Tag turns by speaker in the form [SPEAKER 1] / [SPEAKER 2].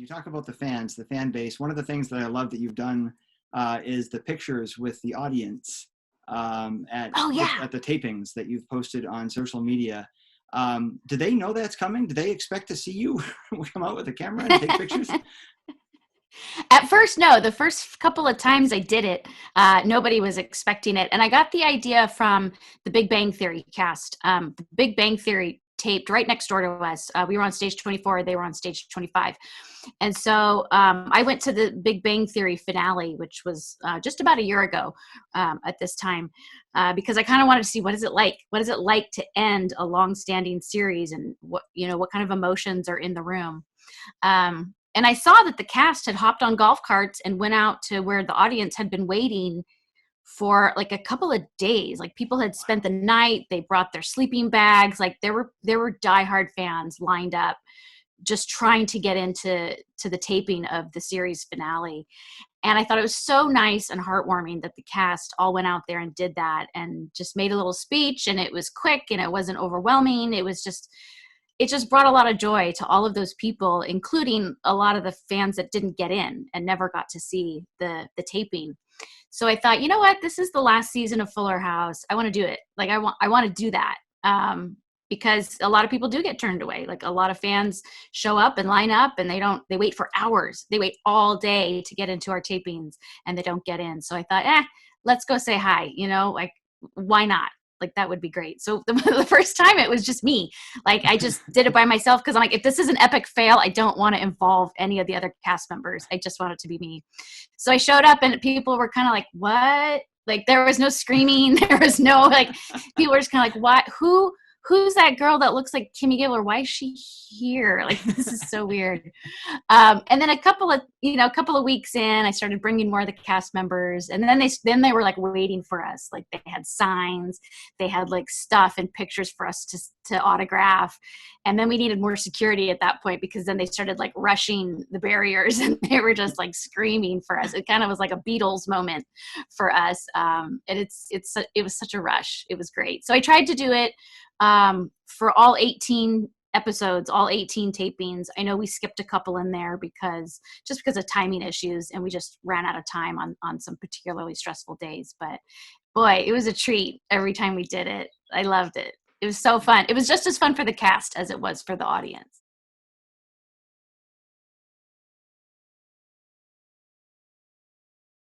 [SPEAKER 1] you talk about the fans, the fan base, one of the things that I love that you've done is the pictures with the audience
[SPEAKER 2] Oh yeah.
[SPEAKER 1] at the tapings that you've posted on social media. Do they know that's coming? Do they expect to see you come out with a camera and take pictures?
[SPEAKER 2] At first, no. The first couple of times I did it, nobody was expecting it. And I got the idea from the Big Bang Theory cast. The Big Bang Theory taped right next door to us. We were on stage 24. They were on stage 25. And so I went to the Big Bang Theory finale, which was just about a year ago at this time, because I kind of wanted to see what is it like? What is it like to end a long-standing series, and what kind of emotions are in the room? And I saw that the cast had hopped on golf carts and went out to where the audience had been waiting for like a couple of days. Like, people had spent the night, they brought their sleeping bags. Like, there were diehard fans lined up just trying to get into the taping of the series finale. And I thought it was so nice and heartwarming that the cast all went out there and did that and just made a little speech, and it was quick and it wasn't overwhelming. It just brought a lot of joy to all of those people, including a lot of the fans that didn't get in and never got to see the taping. So I thought, you know what, this is the last season of Fuller House. I want to do it. Like, I want to do that. Because a lot of people do get turned away. Like, a lot of fans show up and line up, and they wait for hours. They wait all day to get into our tapings, and they don't get in. So I thought, let's go say hi, like, why not? Like, that would be great. So the first time it was just me. Like, I just did it by myself because I'm like, if this is an epic fail, I don't want to involve any of the other cast members. I just want it to be me. So I showed up, and people were kind of like, what? Like, there was no screaming. There was no, like, people were just kind of like, what? Who's that girl that looks like Kimmy Gibbler? Why is she here? Like, this is so weird. And then a couple of weeks in, I started bringing more of the cast members, and then they were like waiting for us. Like, they had signs, they had like stuff and pictures for us to autograph. And then we needed more security at that point, because then they started like rushing the barriers, and they were just like screaming for us. It kind of was like a Beatles moment for us. And it was such a rush. It was great. So I tried to do it for all 18 episodes, all 18 tapings. I know we skipped a couple in there because of timing issues, and we just ran out of time on some particularly stressful days. But boy, it was a treat every time we did it. I loved it. It was so fun. It was just as fun for the cast as it was for the audience.